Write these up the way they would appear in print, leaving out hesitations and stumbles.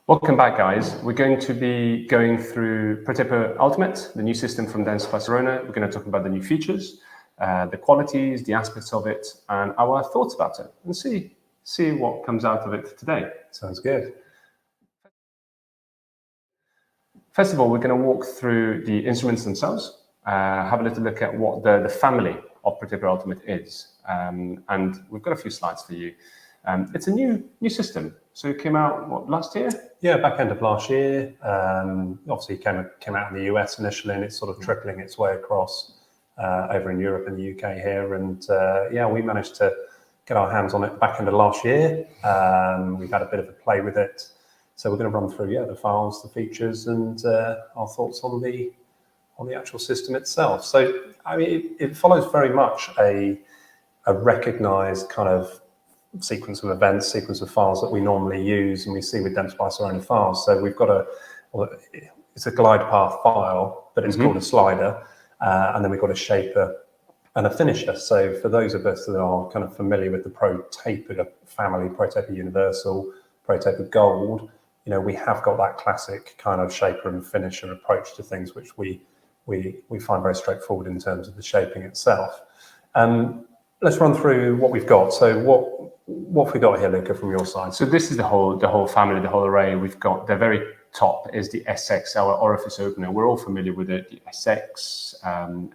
Welcome back, guys. We're going to be going through ProTaper Ultimate, the new system from Dentsply Sirona. We're going to talk about the new features, the qualities, the aspects of it, and our thoughts about it, and see what comes out of it today. Sounds good. First of all, we're going to walk through the instruments themselves, have a little look at what the family of ProTaper Ultimate is, and we've got a few slides for you. It's a new system. So it came out, last year? Yeah, back end of last year. Obviously, it came out in the US initially, and it's sort of trickling its way across over in Europe and the UK here. And yeah, we managed to get our hands on it back end of last year. We've had a bit of a play with it. So we're going to run through the files, the features, and our thoughts on the actual system itself. So I mean, it follows very much a recognized kind of sequence of events, sequence of files that we normally use and we see with Dentsply Sirona files. So we've got it's a glide path file, but it's called a slider, and then we've got a shaper and a finisher. So for those of us that are kind of familiar with the ProTaper family, ProTaper Universal, ProTaper Gold, we have got that classic kind of shaper and finisher approach to things, which we find very straightforward in terms of the shaping itself. Let's run through what we've got. So what have we got here, Luca, from your side? So this is the whole family, the whole array. We've got the very top is the SX, our orifice opener. We're all familiar with it, the SX,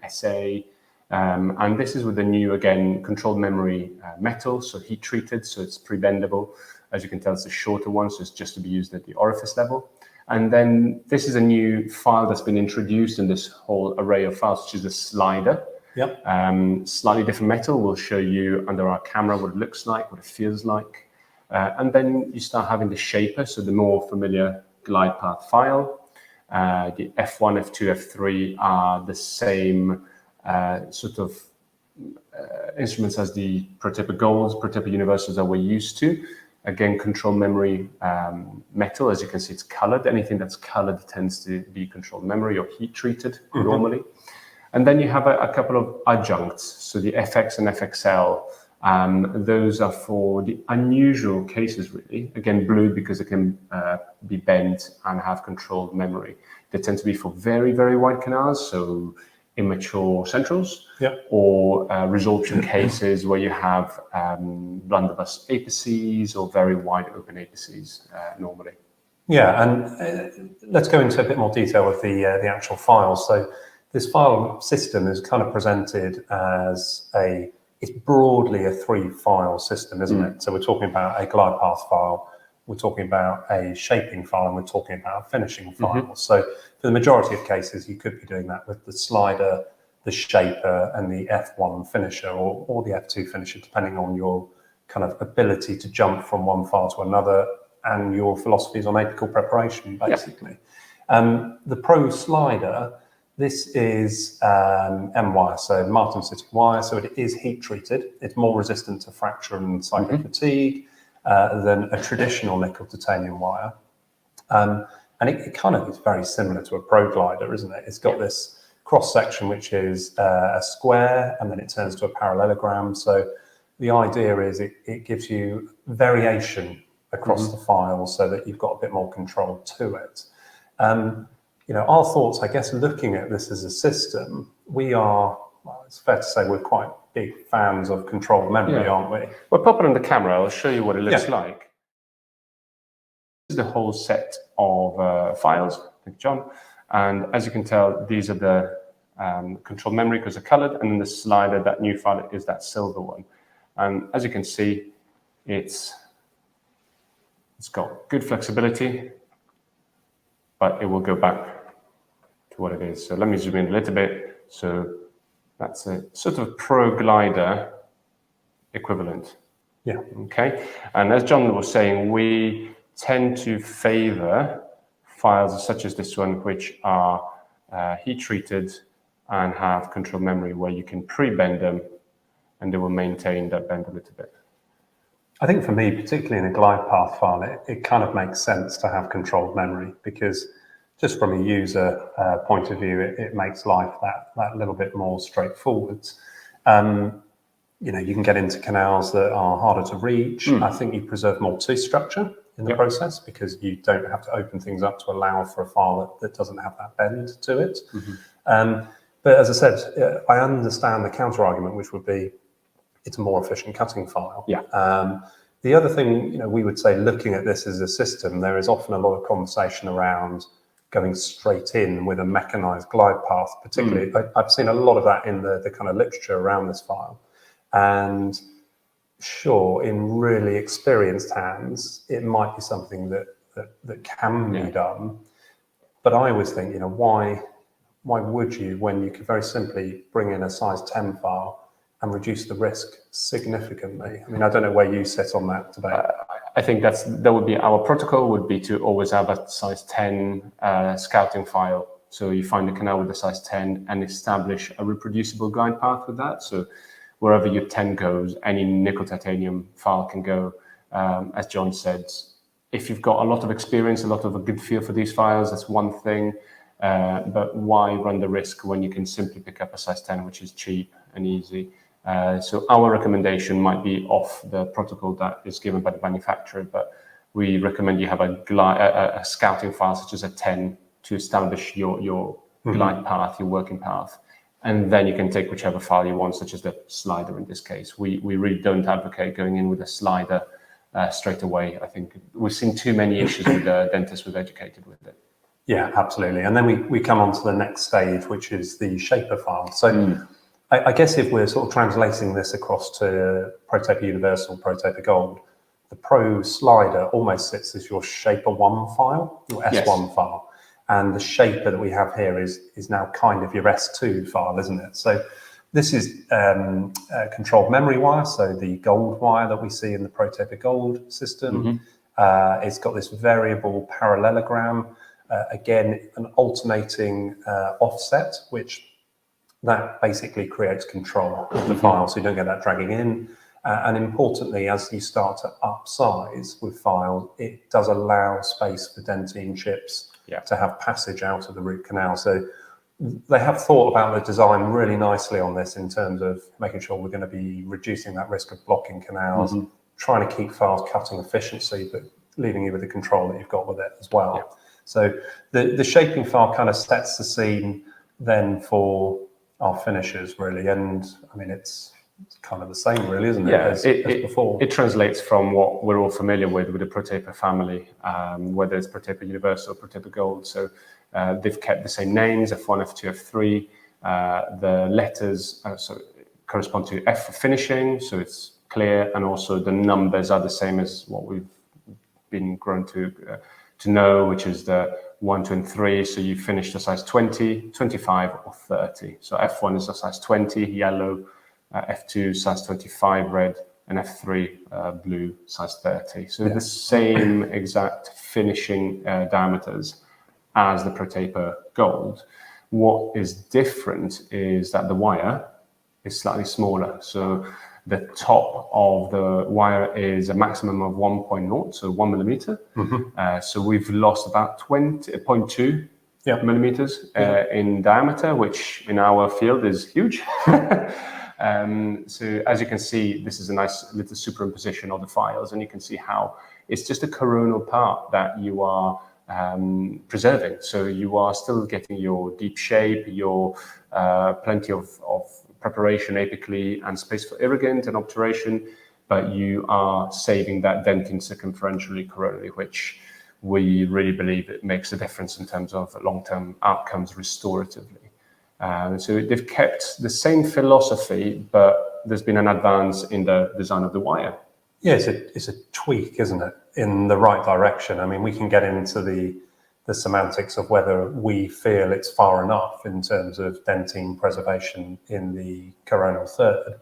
SA, and this is with the new, again, controlled memory metal, so heat treated, so it's pre-bendable. As you can tell, it's a shorter one, so it's just to be used at the orifice level. And then this is a new file that's been introduced in this whole array of files, which is a slider. Yep. Slightly different metal. We'll show you under our camera what it looks like, what it feels like. And then you start having the shaper, so the more familiar glide path file. The F1, F2, F3 are the same sort of instruments as the ProTaper Golds, ProTaper Universals that we're used to. Again, control memory metal. As you can see, it's colored. Anything that's colored tends to be controlled memory or heat treated normally. And then you have a couple of adjuncts, so the FX and FXL. Those are for the unusual cases, really. Again, blue because it can be bent and have controlled memory. They tend to be for very, very wide canals, so immature centrals, or resorption cases where you have blunderbuss apices or very wide open apices normally. Yeah, and let's go into a bit more detail with the actual files. So this file system is kind of presented as it's broadly a 3-file system, isn't it? So we're talking about a glide path file, we're talking about a shaping file, and we're talking about a finishing file. So for the majority of cases, you could be doing that with the slider, the shaper, and the F1 finisher, or the F2 finisher, depending on your kind of ability to jump from one file to another and your philosophies on apical preparation, basically. The Pro slider, this is M-wire, so martensitic wire, so it is heat treated. It's more resistant to fracture and cyclic fatigue than a traditional nickel titanium wire. And it kind of is very similar to a Pro glider, isn't it? It's got this cross section, which is a square, and then it turns to a parallelogram. So the idea is it gives you variation across the file so that you've got a bit more control to it. Our thoughts, I guess, looking at this as a system, it's fair to say we're quite big fans of controlled memory, aren't we? We'll pop it on the camera. I'll show you what it looks like. This is the whole set of files. Thank you, John. And as you can tell, these are the controlled memory because they're colored, and then the slider, that new file, is that silver one. And as you can see, it's got good flexibility, but it will go back to what it is. So let me zoom in a little bit. So that's a sort of Pro glider equivalent. Yeah. Okay. And as John was saying, we tend to favor files such as this one, which are heat treated and have control memory, where you can pre-bend them and they will maintain that bend a little bit. I think for me, particularly in a glide path file, it kind of makes sense to have controlled memory, because just from a user point of view, it makes life that little bit more straightforward. You can get into canals that are harder to reach. I think you preserve more tooth structure in the process, because you don't have to open things up to allow for a file that doesn't have that bend to it. But as I said, I understand the counter argument, which would be it's a more efficient cutting file. The other thing, we would say, looking at this as a system, there is often a lot of conversation around going straight in with a mechanized glide path. Particularly, I've seen a lot of that in the kind of literature around this file. And sure, in really experienced hands, it might be something that can be done. But I always think, why would you, when you could very simply bring in a size 10 file and reduce the risk significantly? I mean, I don't know where you sit on that debate. I think that would be our protocol, would be to always have a size 10 scouting file. So you find the canal with a size 10 and establish a reproducible glide path with that. So wherever your 10 goes, any nickel titanium file can go. As John said, if you've got a lot of experience, a lot of a good feel for these files, that's one thing. But why run the risk when you can simply pick up a size 10, which is cheap and easy? So our recommendation might be off the protocol that is given by the manufacturer, but we recommend you have a scouting file such as a 10 to establish your glide path, your working path. And then you can take whichever file you want, such as the slider in this case. We really don't advocate going in with a slider straight away. I think we've seen too many issues with the dentists we've educated with it. Yeah, absolutely. And then we come on to the next stage, which is the shaper file. So I guess if we're sort of translating this across to ProTaper Universal, ProTaper Gold, the Pro slider almost sits as your Shaper 1 file, your S1 file. And the shaper that we have here is now kind of your S2 file, isn't it? So this is a controlled memory wire, so the gold wire that we see in the ProTaper Gold system. It's got this variable parallelogram, again, an alternating offset, which that basically creates control of the file, so you don't get that dragging in. And importantly, as you start to upsize with files, it does allow space for dentine chips to have passage out of the root canal. So they have thought about the design really nicely on this in terms of making sure we're going to be reducing that risk of blocking canals, trying to keep files cutting efficiency, but leaving you with the control that you've got with it as well. So the shaping file kind of sets the scene then for our finishers, really. And I mean, it's kind of the same, really, isn't it? As before. It translates from what we're all familiar with the ProTaper family, whether it's ProTaper Universal, ProTaper Gold. So they've kept the same names, F1, F2, F3. The letters correspond to F for finishing, so it's clear, and also the numbers are the same as what we've been grown to know, which is the 1, 2, and 3. So you finish the size 20, 25, or 30. So F1 is a size 20, yellow, F2 size 25, red, and F3 blue, size 30. So the same exact finishing diameters as the ProTaper Gold. What is different is that the wire is slightly smaller. So the top of the wire is a maximum of 1.0, so 1 millimeter. So we've lost about 0.2 millimeters in diameter, which in our field is huge. So as you can see, this is a nice little superimposition of the files, and you can see how it's just a coronal part that you are preserving. So you are still getting your deep shape, your plenty of preparation apically and space for irrigant and obturation, but you are saving that dentin circumferentially coronally, which we really believe it makes a difference in terms of long-term outcomes restoratively. So they've kept the same philosophy, but there's been an advance in the design of the wire. Yeah, it's a tweak, isn't it, in the right direction. I mean, we can get into the semantics of whether we feel it's far enough in terms of dentine preservation in the coronal third.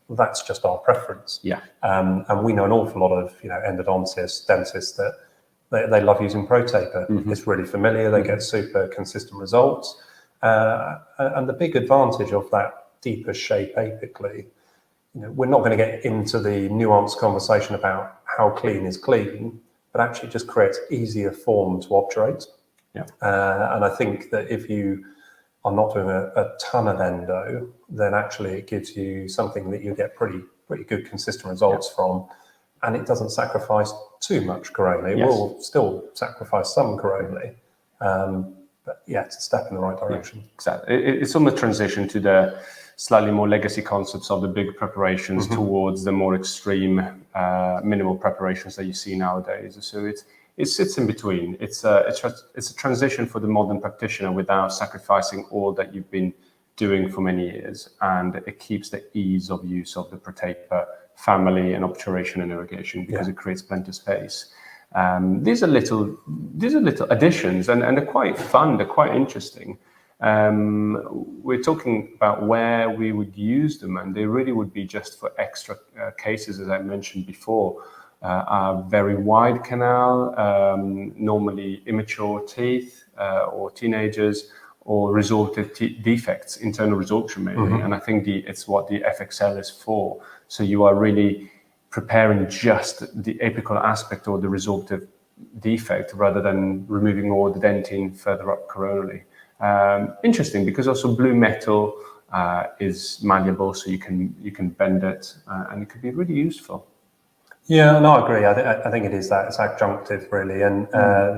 That's just our preference. And we know an awful lot of endodontists, dentists that they love using ProTaper. It's really familiar. They get super consistent results. And the big advantage of that deeper shape apically, we're not going to get into the nuanced conversation about how clean is clean, but actually just creates easier form to obturate. And I think that if you are not doing a ton of endo, then actually it gives you something that you get pretty good consistent results from. and it doesn't sacrifice too much corona. It Yes. will still sacrifice some corona, but yeah, it's a step in the right direction. Yeah, exactly. It's on the transition to the slightly more legacy concepts of the big preparations towards the more extreme minimal preparations that you see nowadays. So it sits in between. It's a transition for the modern practitioner without sacrificing all that you've been doing for many years, and it keeps the ease of use of the ProTaper family and obturation and irrigation because it creates plenty of space. These are little additions, and they're quite fun. They're quite interesting. We're talking about where we would use them, and they really would be just for extra cases, as I mentioned before. A very wide canal, normally immature teeth or teenagers, or resorptive defects, internal resorption mainly. And I think it's what the FXL is for. So you are really preparing just the apical aspect or the resorptive defect rather than removing all the dentine further up coronally. Interesting, because also blue metal is malleable, so you can bend it, and it could be really useful. Yeah, no, I agree. I think it is that. It's adjunctive, really. And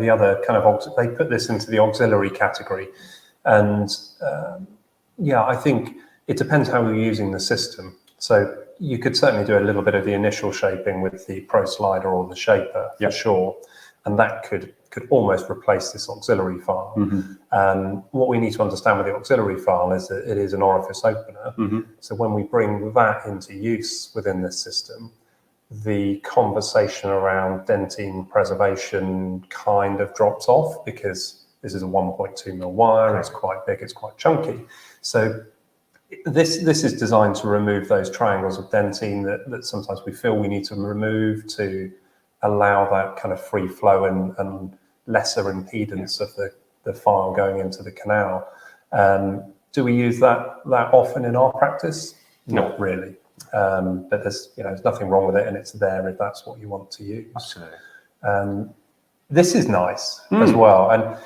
the other kind of, they put this into the auxiliary category. And I think it depends how you're using the system. So you could certainly do a little bit of the initial shaping with the Pro Slider or the Shaper, for sure. And that could almost replace this auxiliary file. What we need to understand with the auxiliary file is that it is an orifice opener. So when we bring that into use within this system, the conversation around dentine preservation kind of drops off, because this is a 1.2 mil wire, it's quite big, it's quite chunky. So this is designed to remove those triangles of dentine that sometimes we feel we need to remove to allow that kind of free flow and lesser impedance of the file going into the canal. Do we use that often in our practice? Not really. But there's nothing wrong with it, and it's there if that's what you want to use. Absolutely. This is nice as well, and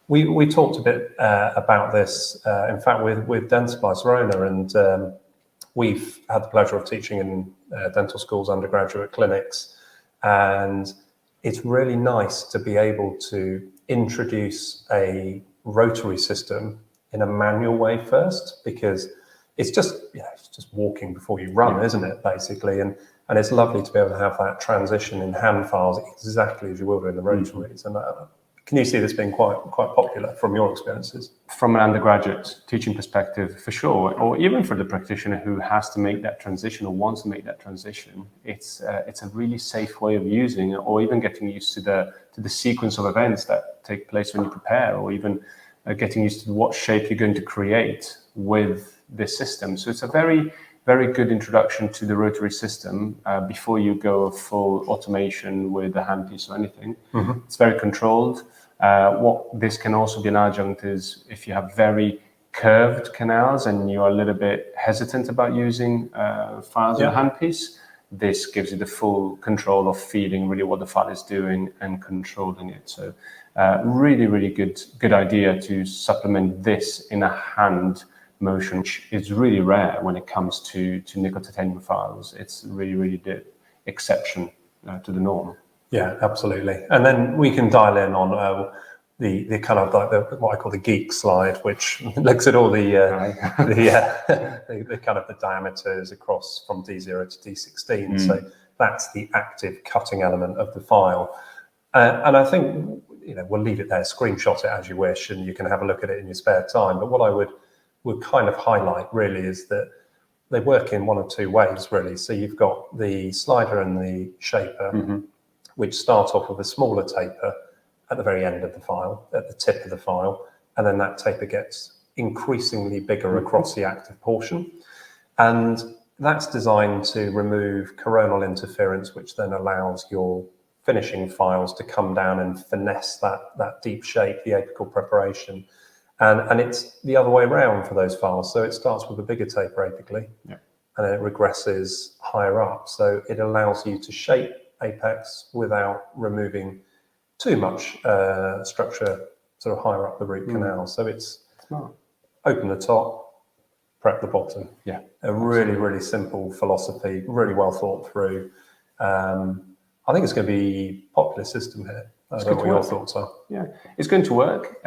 we talked a bit about this, in fact, with Dentsply Sirona, and we've had the pleasure of teaching in dental schools, undergraduate clinics, and it's really nice to be able to introduce a rotary system in a manual way first, because it's just walking before you run, isn't it, basically? And it's lovely to be able to have that transition in hand files exactly as you will do in the rotaries. And can you see this being quite popular from your experiences? From an undergraduate teaching perspective, for sure, or even for the practitioner who has to make that transition or wants to make that transition, it's a really safe way of using, or even getting used to the sequence of events that take place when you prepare, or even getting used to what shape you're going to create with this system. So it's a very, very good introduction to the rotary system before you go full automation with the handpiece or anything. It's very controlled. What this can also be an adjunct is if you have very curved canals and you're a little bit hesitant about using files in a handpiece, this gives you the full control of feeling really what the file is doing and controlling it. So really, really good idea to supplement this in a hand motion, which is really rare when it comes to nickel titanium files. It's really, really the exception to the norm. Yeah, absolutely. And then we can dial in on the kind of like what I call the geek slide, which looks at all the kind of the diameters across from D0 to D16. So that's the active cutting element of the file. And I think we'll leave it there, screenshot it as you wish, and you can have a look at it in your spare time. But what I would kind of highlight really is that they work in one of two ways, really. So you've got the slider and the shaper, which start off with a smaller taper at the very end of the file, at the tip of the file, and then that taper gets increasingly bigger across the active portion. And that's designed to remove coronal interference, which then allows your finishing files to come down and finesse that deep shape, the apical preparation. And it's the other way around for those files. So it starts with a bigger taper apically, and then it regresses higher up. So it allows you to shape apex without removing too much structure sort of higher up the root canal. So it's open the top, prep the bottom. Yeah, a really, really simple philosophy, really well thought through. I think it's going to be a popular system here. I don't know what your thoughts are. Yeah, it's going to work.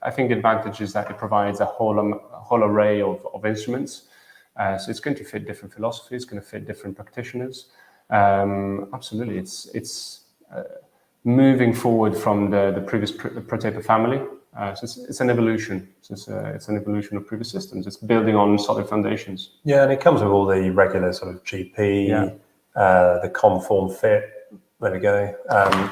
I think the advantage is that it provides a whole array of instruments. So it's going to fit different philosophies, going to fit different practitioners. Absolutely, it's moving forward from the previous ProTaper family. So it's an evolution. It's an evolution of previous systems. It's building on solid foundations. Yeah, and it comes with all the regular sort of GP, the conform fit. There we go.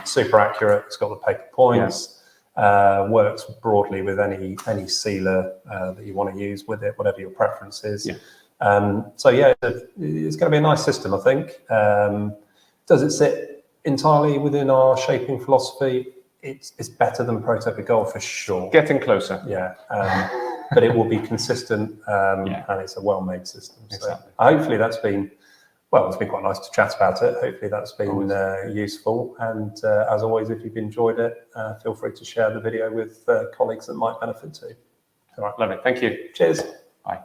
Super accurate. It's got the paper points. Works broadly with any sealer that you want to use with it, whatever your preference is. So yeah, it's going to be a nice system, I think. Does it sit entirely within our shaping philosophy? It's better than ProTaper Gold for sure. Getting closer. Yeah, but it will be consistent, and it's a well-made system. So exactly. hopefully that's been, well, it's been quite nice to chat about it. Hopefully that's been useful. And as always, if you've enjoyed it, feel free to share the video with colleagues that might benefit too. All right, lovely. Thank you. Cheers. Bye.